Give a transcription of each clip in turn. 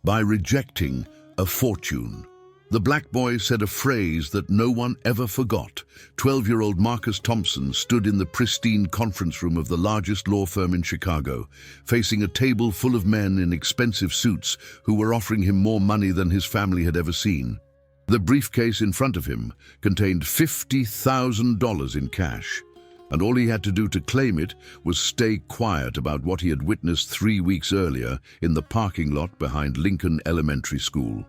by rejecting a fortune. The black boy said a phrase that no one ever forgot. 12-year-old Marcus Thompson stood in the pristine conference room of the largest law firm in Chicago, facing a table full of men in expensive suits who were offering him more money than his family had ever seen. The briefcase in front of him contained $50,000 in cash, and all he had to do to claim it was stay quiet about what he had witnessed 3 weeks earlier in the parking lot behind Lincoln Elementary School.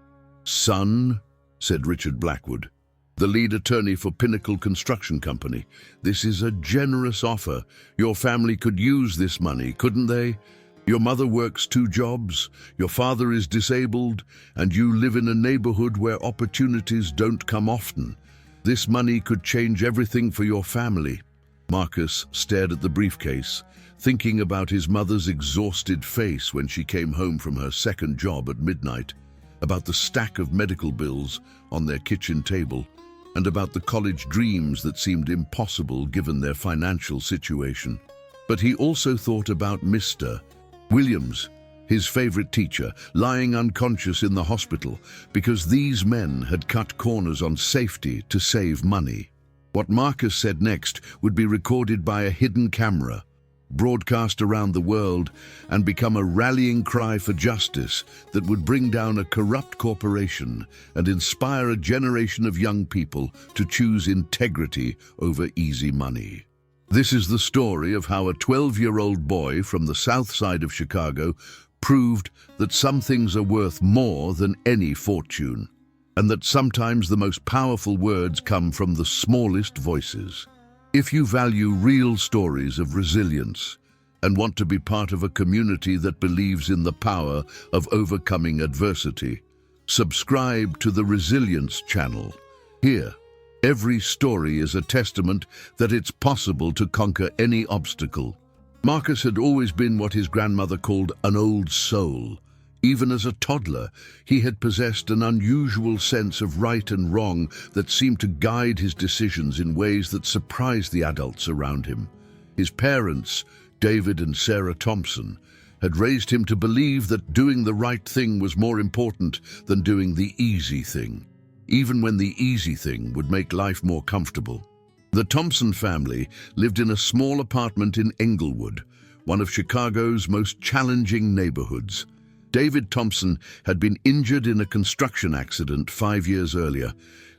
"Son," said Richard Blackwood, the lead attorney for Pinnacle Construction Company, "this is a generous offer. Your family could use this money, couldn't they? Your mother works 2 jobs, your father is disabled, and you live in a neighborhood where opportunities don't come often. This money could change everything for your family." Marcus stared at the briefcase, thinking about his mother's exhausted face when she came home from her second job at midnight, about the stack of medical bills on their kitchen table, and about the college dreams that seemed impossible given their financial situation. But he also thought about Mr. Williams, his favorite teacher, lying unconscious in the hospital because these men had cut corners on safety to save money. What Marcus said next would be recorded by a hidden camera, broadcast around the world, and become a rallying cry for justice that would bring down a corrupt corporation and inspire a generation of young people to choose integrity over easy money. This is the story of how a 12-year-old boy from the south side of Chicago proved that some things are worth more than any fortune, and that sometimes the most powerful words come from the smallest voices. If you value real stories of resilience and want to be part of a community that believes in the power of overcoming adversity, subscribe to the Resilience channel. Here, every story is a testament that it's possible to conquer any obstacle. Marcus had always been what his grandmother called an old soul. Even as a toddler, he had possessed an unusual sense of right and wrong that seemed to guide his decisions in ways that surprised the adults around him. His parents, David and Sarah Thompson, had raised him to believe that doing the right thing was more important than doing the easy thing, even when the easy thing would make life more comfortable. The Thompson family lived in a small apartment in Englewood, one of Chicago's most challenging neighborhoods. David Thompson had been injured in a construction accident 5 years earlier,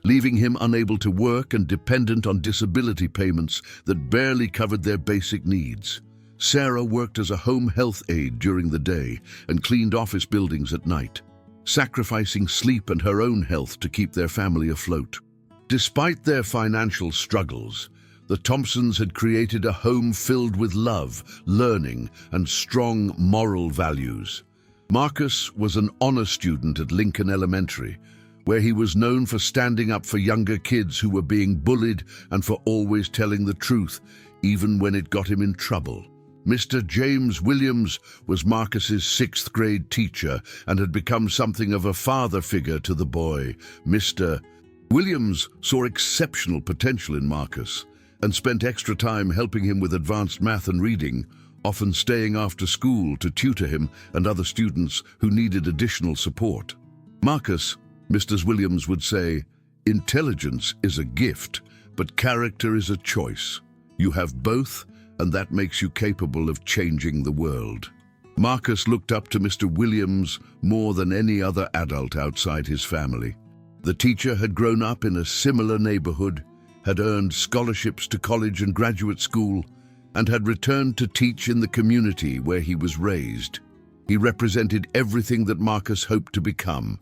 leaving him unable to work and dependent on disability payments that barely covered their basic needs. Sarah worked as a home health aide during the day and cleaned office buildings at night, sacrificing sleep and her own health to keep their family afloat. Despite their financial struggles, the Thompsons had created a home filled with love, learning, and strong moral values. Marcus was an honor student at Lincoln Elementary, where he was known for standing up for younger kids who were being bullied and for always telling the truth, even when it got him in trouble. Mr. James Williams was Marcus's 6th grade teacher and had become something of a father figure to the boy. Mr. Williams saw exceptional potential in Marcus and spent extra time helping him with advanced math and reading, often staying after school to tutor him and other students who needed additional support. "Marcus," Mr. Williams would say, "intelligence is a gift, but character is a choice. You have both, and that makes you capable of changing the world." Marcus looked up to Mr. Williams more than any other adult outside his family. The teacher had grown up in a similar neighborhood, had earned scholarships to college and graduate school, and had returned to teach in the community where he was raised. He represented everything that Marcus hoped to become: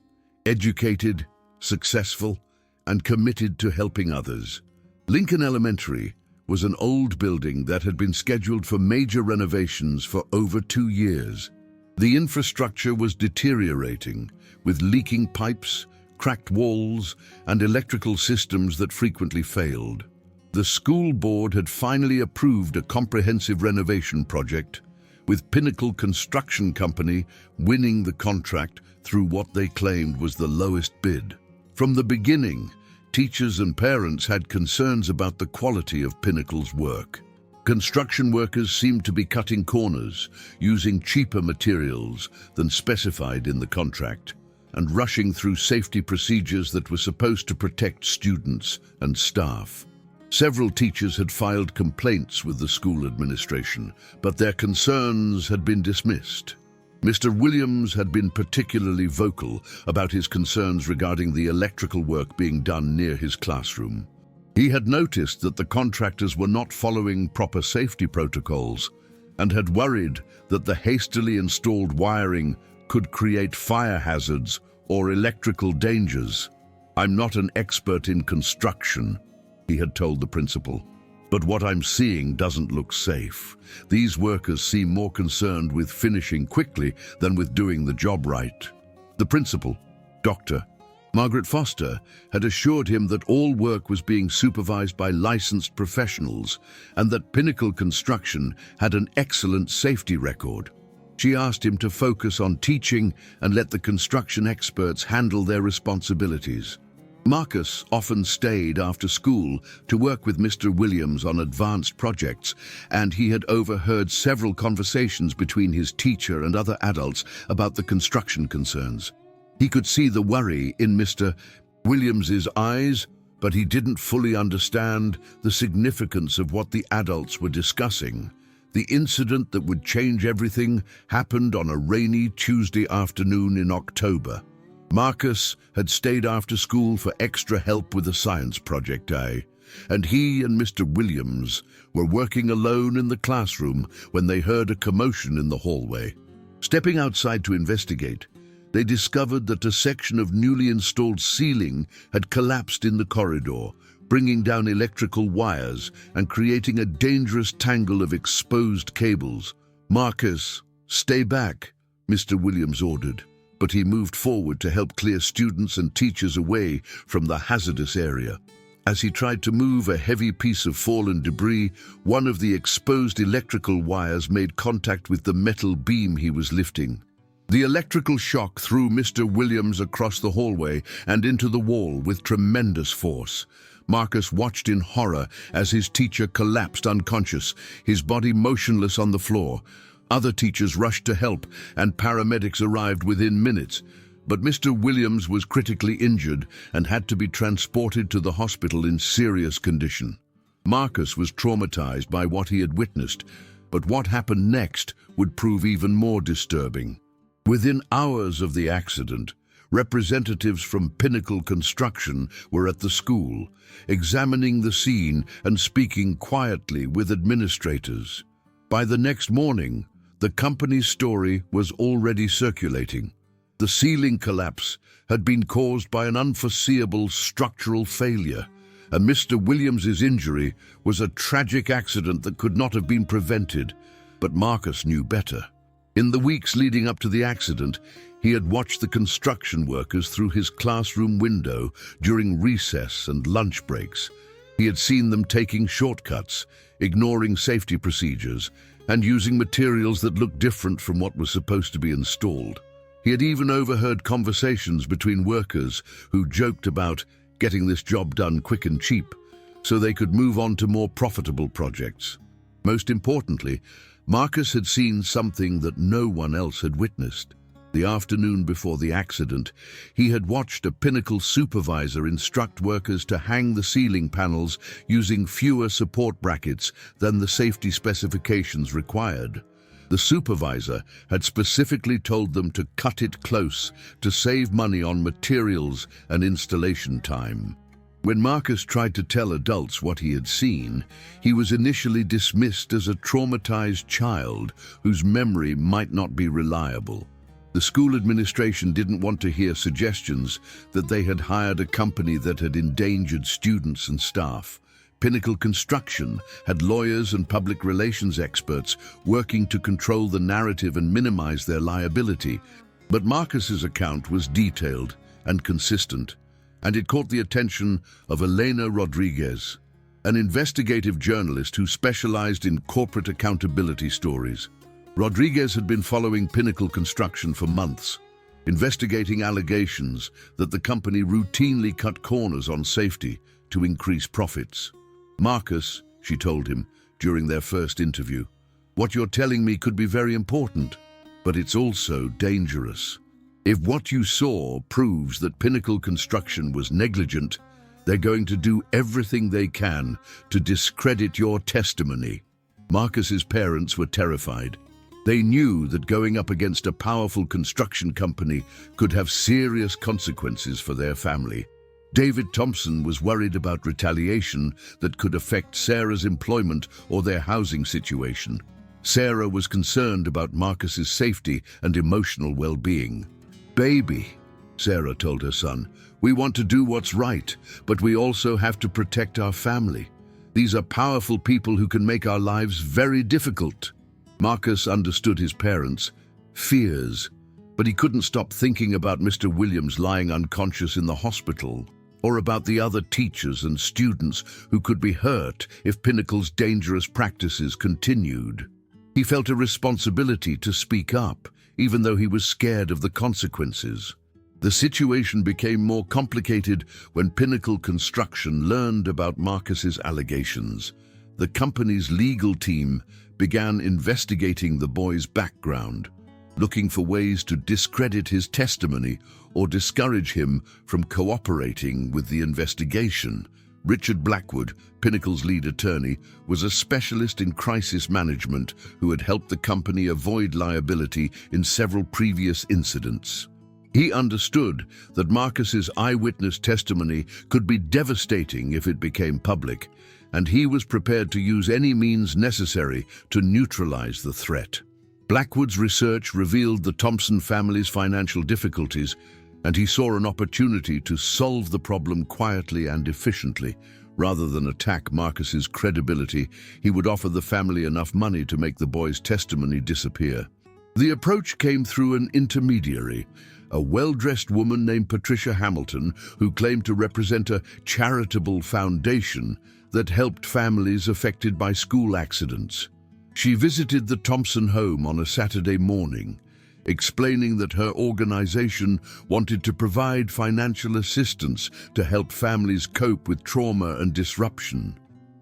educated, successful, and committed to helping others. Lincoln Elementary was an old building that had been scheduled for major renovations for over 2 years. The infrastructure was deteriorating, with leaking pipes, cracked walls, and electrical systems that frequently failed. The school board had finally approved a comprehensive renovation project, with Pinnacle Construction Company winning the contract through what they claimed was the lowest bid. From the beginning, teachers and parents had concerns about the quality of Pinnacle's work. Construction workers seemed to be cutting corners, using cheaper materials than specified in the contract, and rushing through safety procedures that were supposed to protect students and staff. Several teachers had filed complaints with the school administration, but their concerns had been dismissed. Mr. Williams had been particularly vocal about his concerns regarding the electrical work being done near his classroom. He had noticed that the contractors were not following proper safety protocols and had worried that the hastily installed wiring could create fire hazards or electrical dangers. "I'm not an expert in construction," he had told the principal, "but what I'm seeing doesn't look safe. These workers seem more concerned with finishing quickly than with doing the job right." The principal, Dr. Margaret Foster, had assured him that all work was being supervised by licensed professionals and that Pinnacle Construction had an excellent safety record. She asked him to focus on teaching and let the construction experts handle their responsibilities. Marcus often stayed after school to work with Mr. Williams on advanced projects, and he had overheard several conversations between his teacher and other adults about the construction concerns. He could see the worry in Mr. Williams's eyes, but he didn't fully understand the significance of what the adults were discussing. The incident that would change everything happened on a rainy Tuesday afternoon in October. Marcus had stayed after school for extra help with a science project day, and he and Mr. Williams were working alone in the classroom when they heard a commotion in the hallway. Stepping outside to investigate, they discovered that a section of newly installed ceiling had collapsed in the corridor, bringing down electrical wires and creating a dangerous tangle of exposed cables. "Marcus, stay back," Mr. Williams ordered, but he moved forward to help clear students and teachers away from the hazardous area. As he tried to move a heavy piece of fallen debris, one of the exposed electrical wires made contact with the metal beam he was lifting. The electrical shock threw Mr. Williams across the hallway and into the wall with tremendous force. Marcus watched in horror as his teacher collapsed unconscious, his body motionless on the floor. Other teachers rushed to help, and paramedics arrived within minutes. But Mr. Williams was critically injured and had to be transported to the hospital in serious condition. Marcus was traumatized by what he had witnessed, but what happened next would prove even more disturbing. Within hours of the accident, representatives from Pinnacle Construction were at the school, examining the scene and speaking quietly with administrators. By the next morning, the company's story was already circulating. The ceiling collapse had been caused by an unforeseeable structural failure, and Mr. Williams's injury was a tragic accident that could not have been prevented. But Marcus knew better. In the weeks leading up to the accident, he had watched the construction workers through his classroom window during recess and lunch breaks. He had seen them taking shortcuts, ignoring safety procedures, and using materials that looked different from what was supposed to be installed. He had even overheard conversations between workers who joked about getting this job done quick and cheap so they could move on to more profitable projects. Most importantly, Marcus had seen something that no one else had witnessed. The afternoon before the accident, he had watched a Pinnacle supervisor instruct workers to hang the ceiling panels using fewer support brackets than the safety specifications required. The supervisor had specifically told them to cut it close to save money on materials and installation time. When Marcus tried to tell adults what he had seen, he was initially dismissed as a traumatized child whose memory might not be reliable. The school administration didn't want to hear suggestions that they had hired a company that had endangered students and staff. Pinnacle Construction had lawyers and public relations experts working to control the narrative and minimize their liability. But Marcus's account was detailed and consistent, and it caught the attention of Elena Rodriguez, an investigative journalist who specialized in corporate accountability stories. Rodriguez had been following Pinnacle Construction for months, investigating allegations that the company routinely cut corners on safety to increase profits. "Marcus," she told him, during their first interview. "What you're telling me could be very important, but it's also dangerous. If what you saw proves that Pinnacle Construction was negligent, they're going to do everything they can to discredit your testimony." Marcus's parents were terrified. They knew that going up against a powerful construction company could have serious consequences for their family. David Thompson was worried about retaliation that could affect Sarah's employment or their housing situation. Sarah was concerned about Marcus's safety and emotional well-being. "Baby," Sarah told her son, "we want to do what's right, but we also have to protect our family. These are powerful people who can make our lives very difficult." Marcus understood his parents' fears, but he couldn't stop thinking about Mr. Williams lying unconscious in the hospital, or about the other teachers and students who could be hurt if Pinnacle's dangerous practices continued. He felt a responsibility to speak up, even though he was scared of the consequences. The situation became more complicated when Pinnacle Construction learned about Marcus's allegations. The company's legal team began investigating the boy's background, looking for ways to discredit his testimony or discourage him from cooperating with the investigation. Richard Blackwood, Pinnacle's lead attorney, was a specialist in crisis management who had helped the company avoid liability in several previous incidents. He understood that Marcus's eyewitness testimony could be devastating if it became public, and he was prepared to use any means necessary to neutralize the threat. Blackwood's research revealed the Thompson family's financial difficulties, and he saw an opportunity to solve the problem quietly and efficiently. Rather than attack Marcus's credibility, he would offer the family enough money to make the boy's testimony disappear. The approach came through an intermediary, a well-dressed woman named Patricia Hamilton, who claimed to represent a charitable foundation that helped families affected by school accidents. She visited the Thompson home on a Saturday morning, explaining that her organization wanted to provide financial assistance to help families cope with trauma and disruption.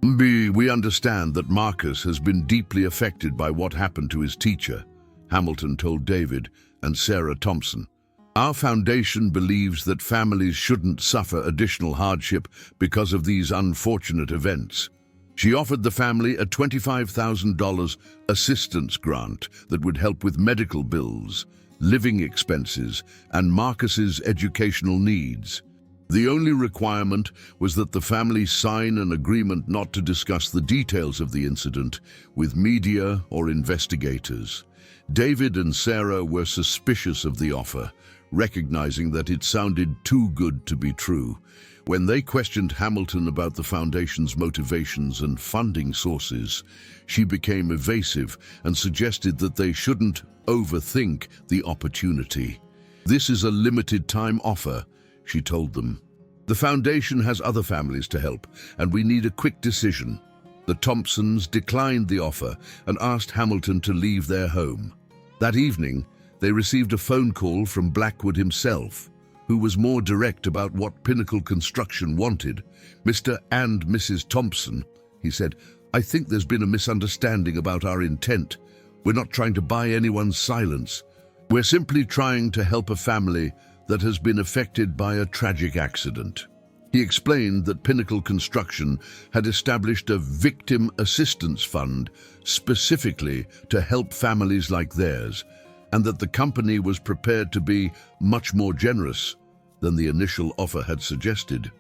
"We understand that Marcus has been deeply affected by what happened to his teacher," Hamilton told David and Sarah Thompson. "Our foundation believes that families shouldn't suffer additional hardship because of these unfortunate events." She offered the family a $25,000 assistance grant that would help with medical bills, living expenses, and Marcus's educational needs. The only requirement was that the family sign an agreement not to discuss the details of the incident with media or investigators. David and Sarah were suspicious of the offer, recognizing that it sounded too good to be true. When they questioned Hamilton about the foundation's motivations and funding sources, she became evasive and suggested that they shouldn't overthink the opportunity. "This is a limited-time offer," she told them. "The foundation has other families to help, and we need a quick decision." The Thompsons declined the offer and asked Hamilton to leave their home. That evening, they received a phone call from Blackwood himself, who was more direct about what Pinnacle Construction wanted. "Mr. and Mrs. Thompson," he said, "I think there's been a misunderstanding about our intent. We're not trying to buy anyone's silence. We're simply trying to help a family that has been affected by a tragic accident." He explained that Pinnacle Construction had established a victim assistance fund specifically to help families like theirs, and that the company was prepared to be much more generous than the initial offer had suggested.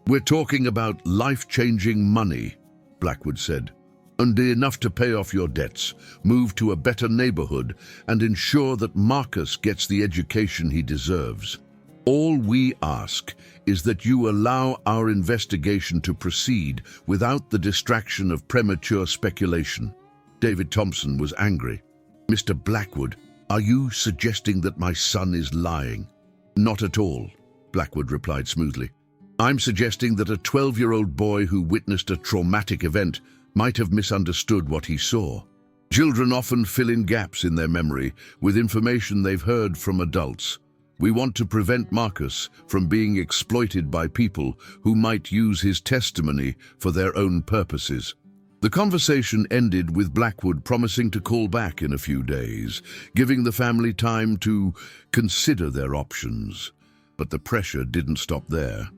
"We're talking about life-changing money," Blackwood said, "and enough to pay off your debts, move to a better neighborhood, and ensure that Marcus gets the education he deserves. All we ask is that you allow our investigation to proceed without the distraction of premature speculation." David Thompson was angry. "Mr. Blackwood, are you suggesting that my son is lying?" "Not at all," Blackwood replied smoothly. "I'm suggesting that a 12-year-old boy who witnessed a traumatic event might have misunderstood what he saw. Children often fill in gaps in their memory with information they've heard from adults. We want to prevent Marcus from being exploited by people who might use his testimony for their own purposes." The conversation ended with Blackwood promising to call back in a few days, giving the family time to consider their options. But the pressure didn't stop there.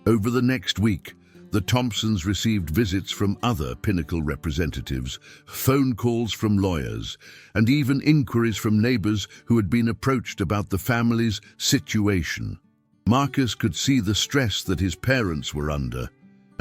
Over the next week, the Thompsons received visits from other Pinnacle representatives, phone calls from lawyers, and even inquiries from neighbors who had been approached about the family's situation. Marcus could see the stress that his parents were under,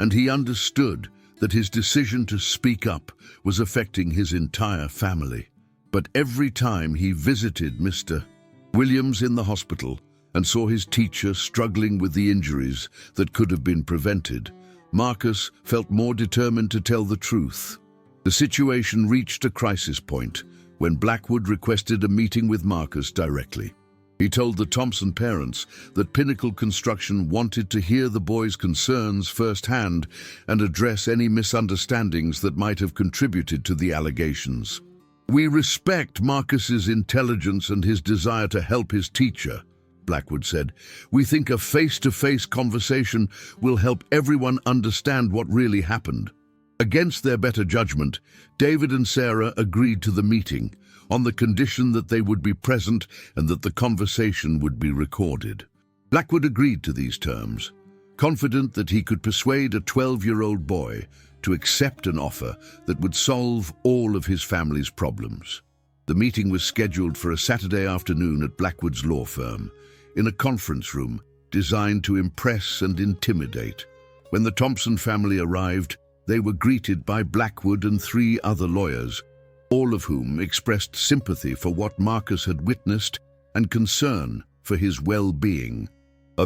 and he understood that his decision to speak up was affecting his entire family. But every time he visited Mr. Williams in the hospital and saw his teacher struggling with the injuries that could have been prevented, Marcus felt more determined to tell the truth. The situation reached a crisis point when Blackwood requested a meeting with Marcus directly. He told the Thompson parents that Pinnacle Construction wanted to hear the boys' concerns firsthand and address any misunderstandings that might have contributed to the allegations. "We respect Marcus's intelligence and his desire to help his teacher," Blackwood said. "We think a face-to-face conversation will help everyone understand what really happened." Against their better judgment, David and Sarah agreed to the meeting, on the condition that they would be present and that the conversation would be recorded. Blackwood agreed to these terms, confident that he could persuade a 12-year-old boy to accept an offer that would solve all of his family's problems. The meeting was scheduled for a Saturday afternoon at Blackwood's law firm, in a conference room designed to impress and intimidate. When the Thompson family arrived, they were greeted by Blackwood and 3 other lawyers, all of whom expressed sympathy for what Marcus had witnessed and concern for his well-being.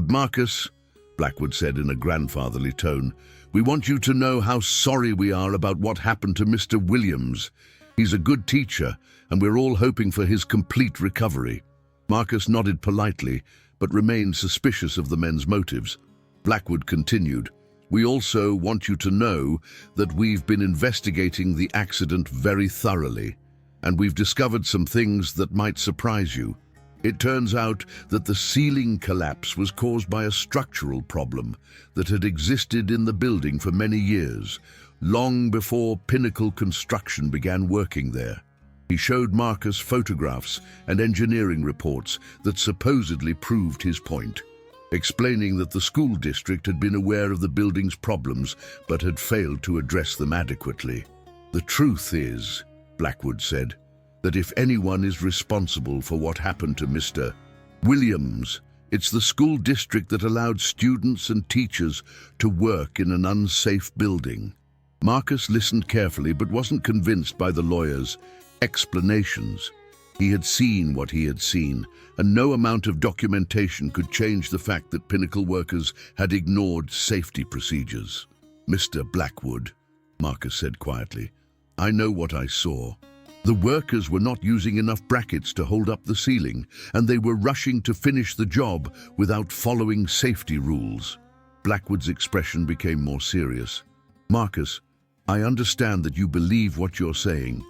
"Marcus," Blackwood said in a grandfatherly tone, "we want you to know how sorry we are about what happened to Mr. Williams. He's a good teacher, and we're all hoping for his complete recovery." Marcus nodded politely, but remained suspicious of the men's motives. Blackwood continued, "We also want you to know that we've been investigating the accident very thoroughly, and we've discovered some things that might surprise you. It turns out that the ceiling collapse was caused by a structural problem that had existed in the building for many years, long before Pinnacle Construction began working there." He showed Marcus photographs and engineering reports that supposedly proved his point, explaining that the school district had been aware of the building's problems but had failed to address them adequately. "The truth is," Blackwood said, "that if anyone is responsible for what happened to Mr. Williams, it's the school district that allowed students and teachers to work in an unsafe building." Marcus listened carefully but wasn't convinced by the lawyers' explanations. He had seen what he had seen, and no amount of documentation could change the fact that Pinnacle workers had ignored safety procedures. "Mr. Blackwood," Marcus said quietly, "I know what I saw. The workers were not using enough brackets to hold up the ceiling, and they were rushing to finish the job without following safety rules." Blackwood's expression became more serious. "Marcus, I understand that you believe what you're saying,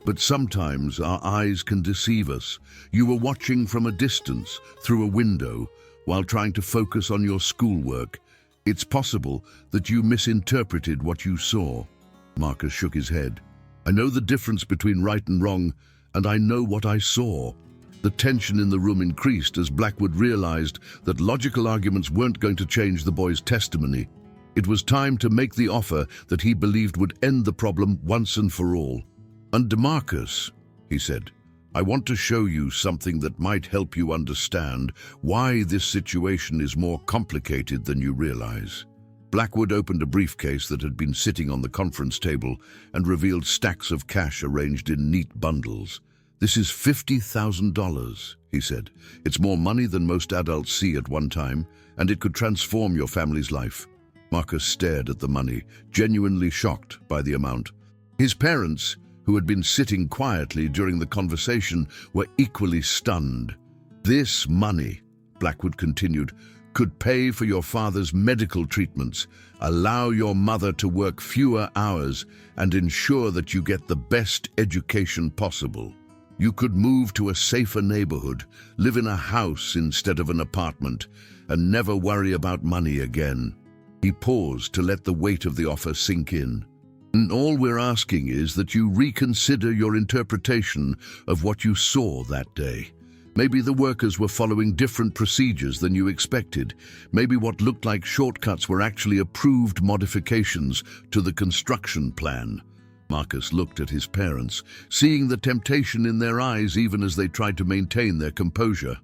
but sometimes our eyes can deceive us. You were watching from a distance, through a window, while trying to focus on your schoolwork. It's possible that you misinterpreted what you saw." Marcus shook his head. "I know the difference between right and wrong, and I know what I saw." The tension in the room increased as Blackwood realized that logical arguments weren't going to change the boy's testimony. It was time to make the offer that he believed would end the problem once and for all. "And Marcus," he said, "I want to show you something that might help you understand why this situation is more complicated than you realize." Blackwood opened a briefcase that had been sitting on the conference table and revealed stacks of cash arranged in neat bundles. "This is $50,000, he said. "It's more money than most adults see at one time, and it could transform your family's life." Marcus stared at the money, genuinely shocked by the amount. His parents, who had been sitting quietly during the conversation, were equally stunned. "This money," Blackwood continued, "could pay for your father's medical treatments, allow your mother to work fewer hours, and ensure that you get the best education possible. You could move to a safer neighborhood, live in a house instead of an apartment, and never worry about money again." He paused to let the weight of the offer sink in. And all we're asking is that you reconsider your interpretation of what you saw that day. Maybe the workers were following different procedures than you expected. Maybe what looked like shortcuts were actually approved modifications to the construction plan. Marcus looked at his parents, seeing the temptation in their eyes even as they tried to maintain their composure.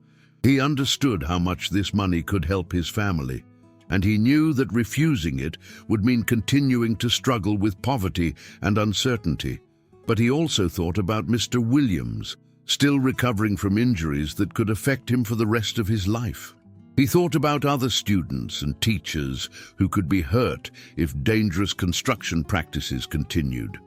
He understood how much this money could help his family, and he knew that refusing it would mean continuing to struggle with poverty and uncertainty. But he also thought about Mr. Williams, still recovering from injuries that could affect him for the rest of his life. He thought about other students and teachers who could be hurt if dangerous construction practices continued.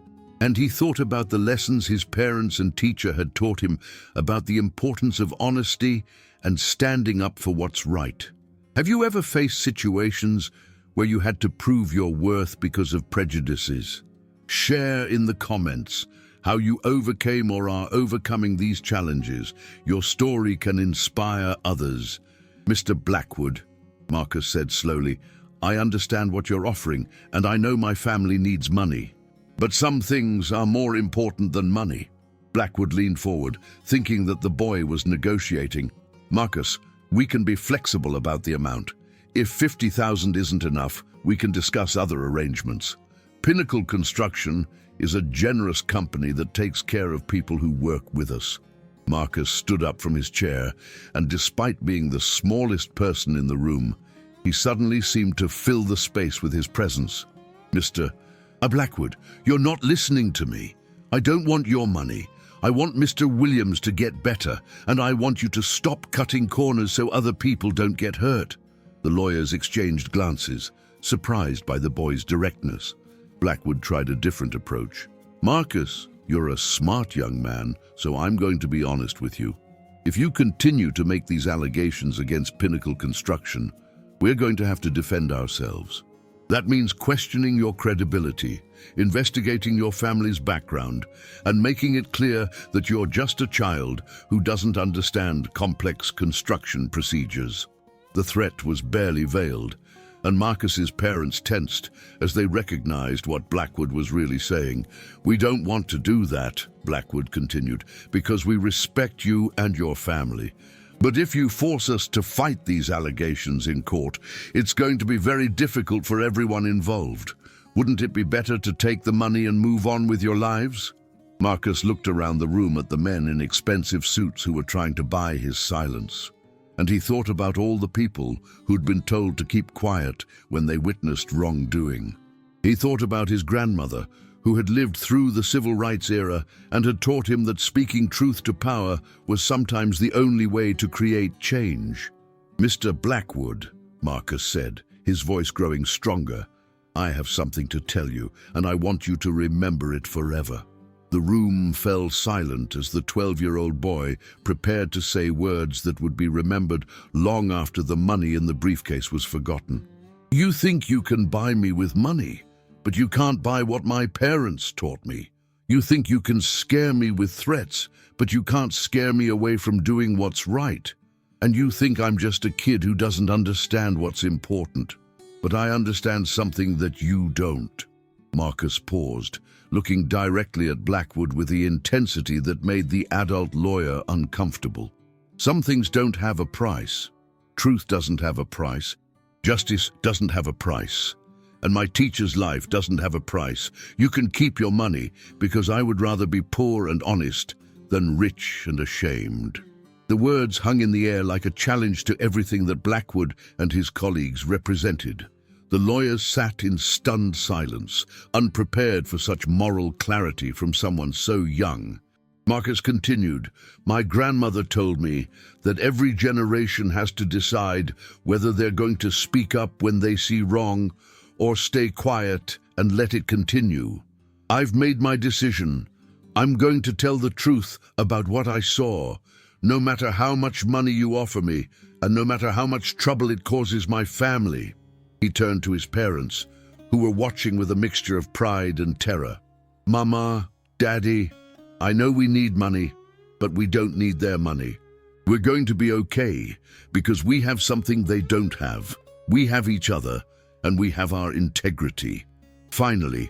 And he thought about the lessons his parents and teacher had taught him about the importance of honesty and standing up for what's right. Have you ever faced situations where you had to prove your worth because of prejudices? Share in the comments how you overcame or are overcoming these challenges. Your story can inspire others. Mr. Blackwood, Marcus said slowly, I understand what you're offering, and I know my family needs money. But some things are more important than money. Blackwood leaned forward, thinking that the boy was negotiating. Marcus, we can be flexible about the amount. If 50,000 isn't enough, we can discuss other arrangements. Pinnacle Construction is a generous company that takes care of people who work with us. Marcus stood up from his chair, and despite being the smallest person in the room, he suddenly seemed to fill the space with his presence. Mr. Blackwood, you're not listening to me. I don't want your money. I want Mr. Williams to get better, and I want you to stop cutting corners so other people don't get hurt. The lawyers exchanged glances, surprised by the boy's directness. Blackwood tried a different approach. Marcus, you're a smart young man, so I'm going to be honest with you. If you continue to make these allegations against Pinnacle Construction, we're going to have to defend ourselves. That means questioning your credibility, investigating your family's background, and making it clear that you're just a child who doesn't understand complex construction procedures. The threat was barely veiled, and Marcus's parents tensed as they recognized what Blackwood was really saying. We don't want to do that, Blackwood continued, because we respect you and your family. But if you force us to fight these allegations in court, it's going to be very difficult for everyone involved. Wouldn't it be better to take the money and move on with your lives? Marcus looked around the room at the men in expensive suits who were trying to buy his silence. And he thought about all the people who'd been told to keep quiet when they witnessed wrongdoing. He thought about his grandmother, who had lived through the civil rights era and had taught him that speaking truth to power was sometimes the only way to create change. Mr. Blackwood, Marcus said, his voice growing stronger, I have something to tell you, and I want you to remember it forever. The room fell silent as the 12-year-old boy prepared to say words that would be remembered long after the money in the briefcase was forgotten. You think you can buy me with money, but you can't buy what my parents taught me. You think you can scare me with threats, but you can't scare me away from doing what's right. And you think I'm just a kid who doesn't understand what's important. But I understand something that you don't. Marcus paused, looking directly at Blackwood with the intensity that made the adult lawyer uncomfortable. Some things don't have a price. Truth doesn't have a price. Justice doesn't have a price. And my teacher's life doesn't have a price. You can keep your money, because I would rather be poor and honest than rich and ashamed. The words hung in the air like a challenge to everything that Blackwood and his colleagues represented. The lawyers sat in stunned silence, unprepared for such moral clarity from someone so young. Marcus continued, My grandmother told me that every generation has to decide whether they're going to speak up when they see wrong or stay quiet and let it continue. I've made my decision. I'm going to tell the truth about what I saw, no matter how much money you offer me, and no matter how much trouble it causes my family. He turned to his parents, who were watching with a mixture of pride and terror. Mama, Daddy, I know we need money, but we don't need their money. We're going to be okay, because we have something they don't have. We have each other, and we have our integrity. Finally,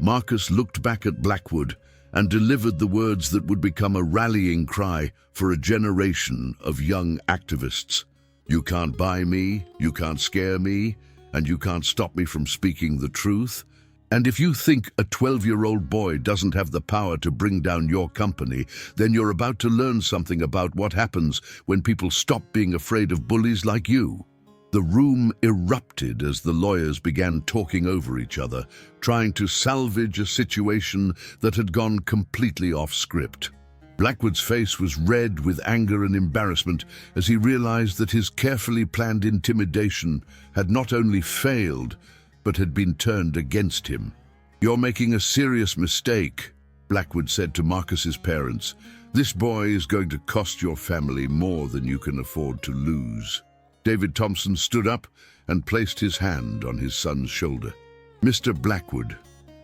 Marcus looked back at Blackwood and delivered the words that would become a rallying cry for a generation of young activists. "You can't buy me, you can't scare me, and you can't stop me from speaking the truth. And if you think a 12-year-old boy doesn't have the power to bring down your company, then you're about to learn something about what happens when people stop being afraid of bullies like you." The room erupted as the lawyers began talking over each other, trying to salvage a situation that had gone completely off script. Blackwood's face was red with anger and embarrassment as he realized that his carefully planned intimidation had not only failed, but had been turned against him. "You're making a serious mistake," Blackwood said to Marcus's parents. "This boy is going to cost your family more than you can afford to lose." David Thompson stood up and placed his hand on his son's shoulder. "Mr. Blackwood,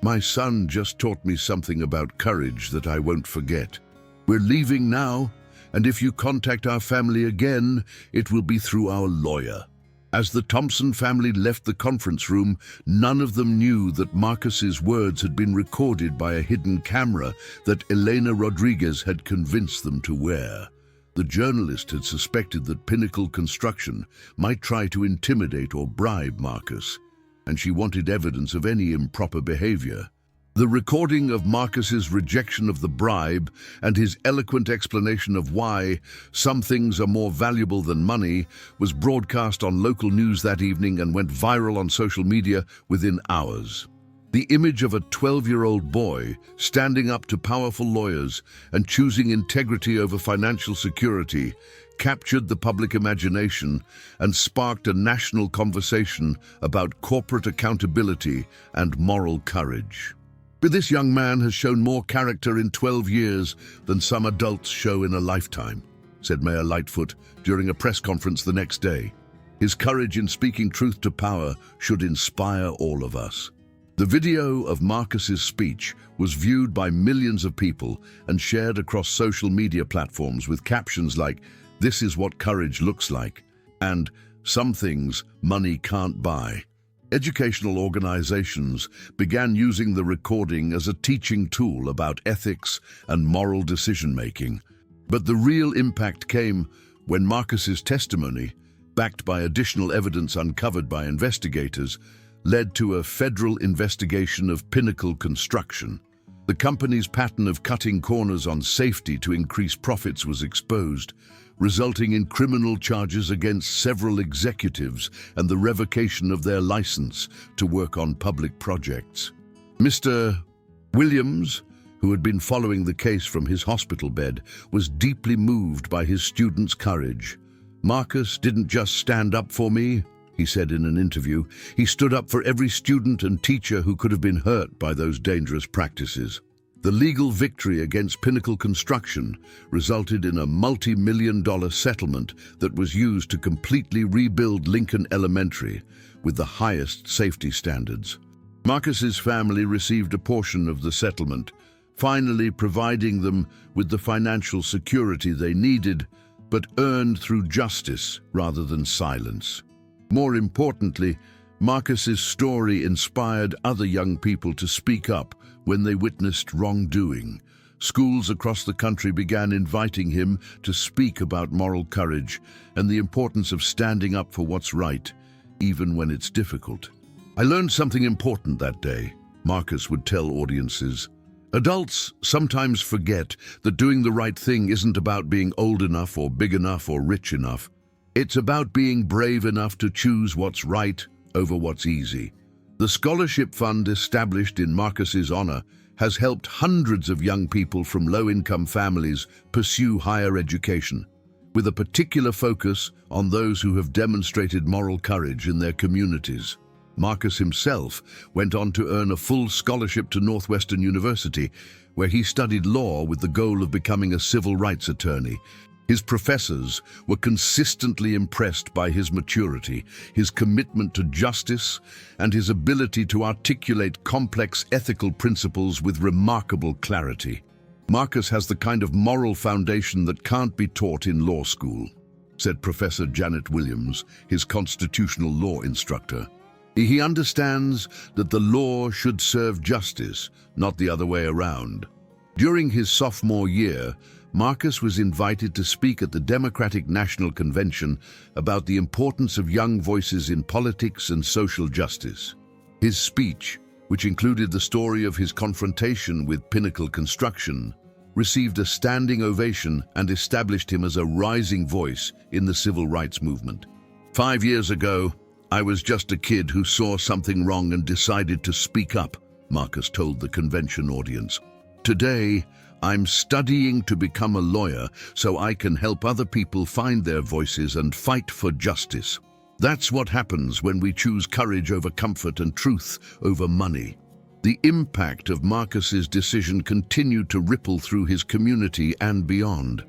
my son just taught me something about courage that I won't forget. We're leaving now, and if you contact our family again, it will be through our lawyer." As the Thompson family left the conference room, none of them knew that Marcus's words had been recorded by a hidden camera that Elena Rodriguez had convinced them to wear. The journalist had suspected that Pinnacle Construction might try to intimidate or bribe Marcus, and she wanted evidence of any improper behavior. The recording of Marcus's rejection of the bribe and his eloquent explanation of why some things are more valuable than money was broadcast on local news that evening and went viral on social media within hours. The image of a 12-year-old boy standing up to powerful lawyers and choosing integrity over financial security captured the public imagination and sparked a national conversation about corporate accountability and moral courage. "But this young man has shown more character in 12 years than some adults show in a lifetime," said Mayor Lightfoot during a press conference the next day. "His courage in speaking truth to power should inspire all of us." The video of Marcus's speech was viewed by millions of people and shared across social media platforms with captions like, "This is what courage looks like," and "Some things money can't buy." Educational organizations began using the recording as a teaching tool about ethics and moral decision-making. But the real impact came when Marcus's testimony, backed by additional evidence uncovered by investigators, led to a federal investigation of Pinnacle Construction. The company's pattern of cutting corners on safety to increase profits was exposed, resulting in criminal charges against several executives and the revocation of their license to work on public projects. Mr. Williams, who had been following the case from his hospital bed, was deeply moved by his students' courage. "Marcus didn't just stand up for me," he said in an interview. "He stood up for every student and teacher who could have been hurt by those dangerous practices." The legal victory against Pinnacle Construction resulted in a multi-million-dollar settlement that was used to completely rebuild Lincoln Elementary with the highest safety standards. Marcus's family received a portion of the settlement, finally providing them with the financial security they needed, but earned through justice rather than silence. More importantly, Marcus's story inspired other young people to speak up when they witnessed wrongdoing. Schools across the country began inviting him to speak about moral courage and the importance of standing up for what's right, even when it's difficult. "I learned something important that day," Marcus would tell audiences. "Adults sometimes forget that doing the right thing isn't about being old enough or big enough or rich enough. It's about being brave enough to choose what's right over what's easy." The scholarship fund established in Marcus's honor has helped hundreds of young people from low-income families pursue higher education, with a particular focus on those who have demonstrated moral courage in their communities. Marcus himself went on to earn a full scholarship to Northwestern University, where he studied law with the goal of becoming a civil rights attorney. His professors were consistently impressed by his maturity, his commitment to justice, and his ability to articulate complex ethical principles with remarkable clarity. "Marcus has the kind of moral foundation that can't be taught in law school," said Professor Janet Williams, his constitutional law instructor. He understands that the law should serve justice, not the other way around. During his sophomore year, Marcus was invited to speak at the Democratic National Convention about the importance of young voices in politics and social justice. His speech, which included the story of his confrontation with Pinnacle Construction, received a standing ovation and established him as a rising voice in the civil rights movement. 5 years ago, I was just a kid who saw something wrong and decided to speak up, Marcus told the convention audience. Today, I'm studying to become a lawyer so I can help other people find their voices and fight for justice. That's what happens when we choose courage over comfort and truth over money. The impact of Marcus's decision continued to ripple through his community and beyond.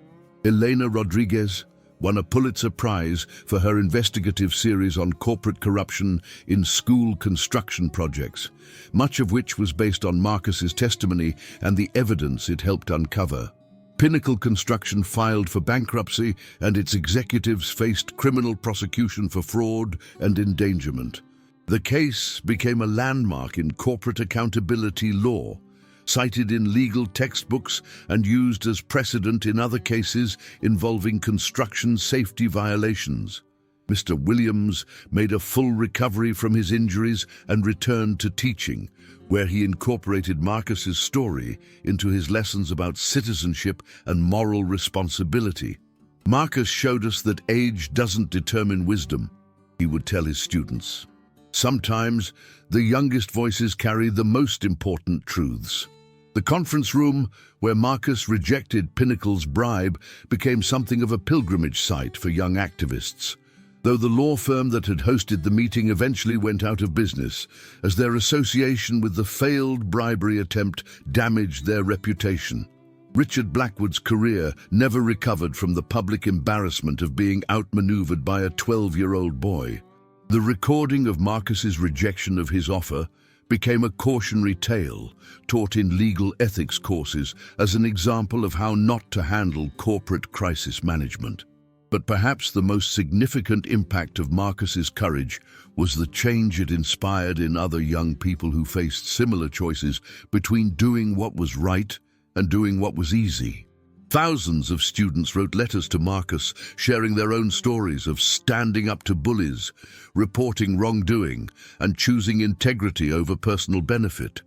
Elena Rodriguez won a Pulitzer Prize for her investigative series on corporate corruption in school construction projects, much of which was based on Marcus's testimony and the evidence it helped uncover. Pinnacle Construction filed for bankruptcy, and its executives faced criminal prosecution for fraud and endangerment. The case became a landmark in corporate accountability law, cited in legal textbooks and used as precedent in other cases involving construction safety violations. Mr. Williams made a full recovery from his injuries and returned to teaching, where he incorporated Marcus's story into his lessons about citizenship and moral responsibility. Marcus showed us that age doesn't determine wisdom, he would tell his students. Sometimes, the youngest voices carry the most important truths. The conference room, where Marcus rejected Pinnacle's bribe, became something of a pilgrimage site for young activists, though the law firm that had hosted the meeting eventually went out of business, as their association with the failed bribery attempt damaged their reputation. Richard Blackwood's career never recovered from the public embarrassment of being outmaneuvered by a 12-year-old boy. The recording of Marcus's rejection of his offer became a cautionary tale taught in legal ethics courses as an example of how not to handle corporate crisis management. But perhaps the most significant impact of Marcus's courage was the change it inspired in other young people who faced similar choices between doing what was right and doing what was easy. Thousands of students wrote letters to Marcus, sharing their own stories of standing up to bullies, reporting wrongdoing, and choosing integrity over personal benefit.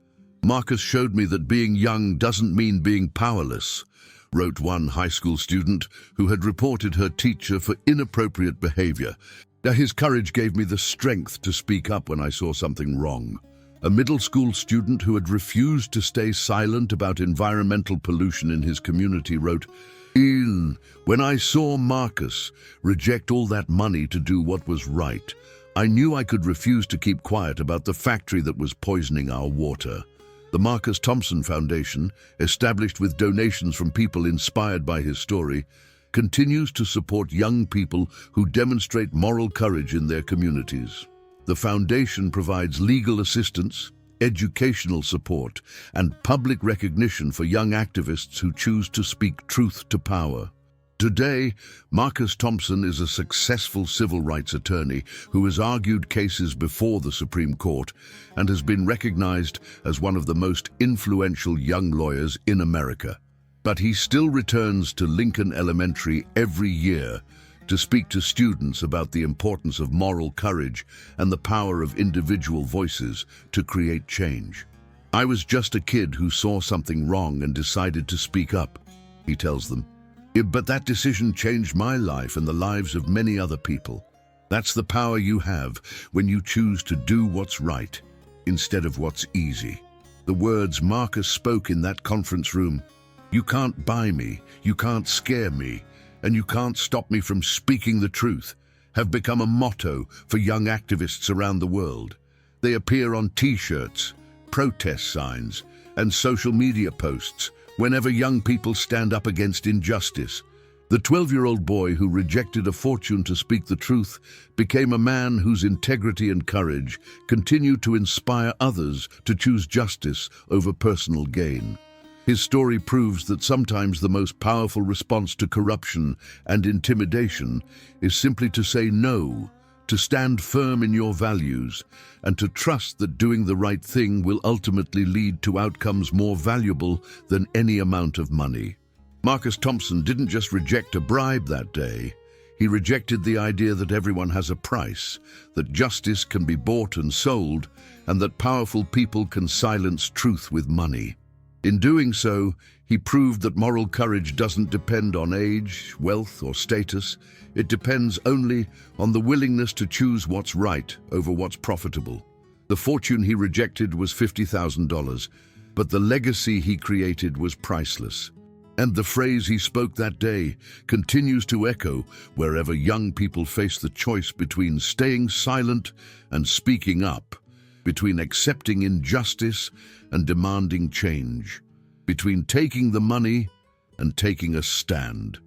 Marcus showed me that being young doesn't mean being powerless, wrote one high school student who had reported her teacher for inappropriate behavior. His courage gave me the strength to speak up when I saw something wrong. A middle school student who had refused to stay silent about environmental pollution in his community wrote, "When I saw Marcus reject all that money to do what was right, I knew I could refuse to keep quiet about the factory that was poisoning our water." The Marcus Thompson Foundation, established with donations from people inspired by his story, continues to support young people who demonstrate moral courage in their communities. The foundation provides legal assistance, educational support, and public recognition for young activists who choose to speak truth to power. Today, Marcus Thompson is a successful civil rights attorney who has argued cases before the Supreme Court and has been recognized as one of the most influential young lawyers in America. But he still returns to Lincoln Elementary every year to speak to students about the importance of moral courage and the power of individual voices to create change. "I was just a kid who saw something wrong and decided to speak up," he tells them. "But that decision changed my life and the lives of many other people." That's the power you have when you choose to do what's right instead of what's easy. The words Marcus spoke in that conference room, "You can't buy me, you can't scare me, and you can't stop me from speaking the truth," have become a motto for young activists around the world. They appear on T-shirts, protest signs, and social media posts whenever young people stand up against injustice. The 12-year-old boy who rejected a fortune to speak the truth became a man whose integrity and courage continue to inspire others to choose justice over personal gain. His story proves that sometimes the most powerful response to corruption and intimidation is simply to say no to stand firm in your values, and to trust that doing the right thing will ultimately lead to outcomes more valuable than any amount of money. Marcus Thompson didn't just reject a bribe that day. He rejected the idea that everyone has a price, that justice can be bought and sold, and that powerful people can silence truth with money. In doing so, he proved that moral courage doesn't depend on age, wealth, or status. It depends only on the willingness to choose what's right over what's profitable. The fortune he rejected was $50,000, but the legacy he created was priceless. And the phrase he spoke that day continues to echo wherever young people face the choice between staying silent and speaking up, between accepting injustice and demanding change, between taking the money and taking a stand.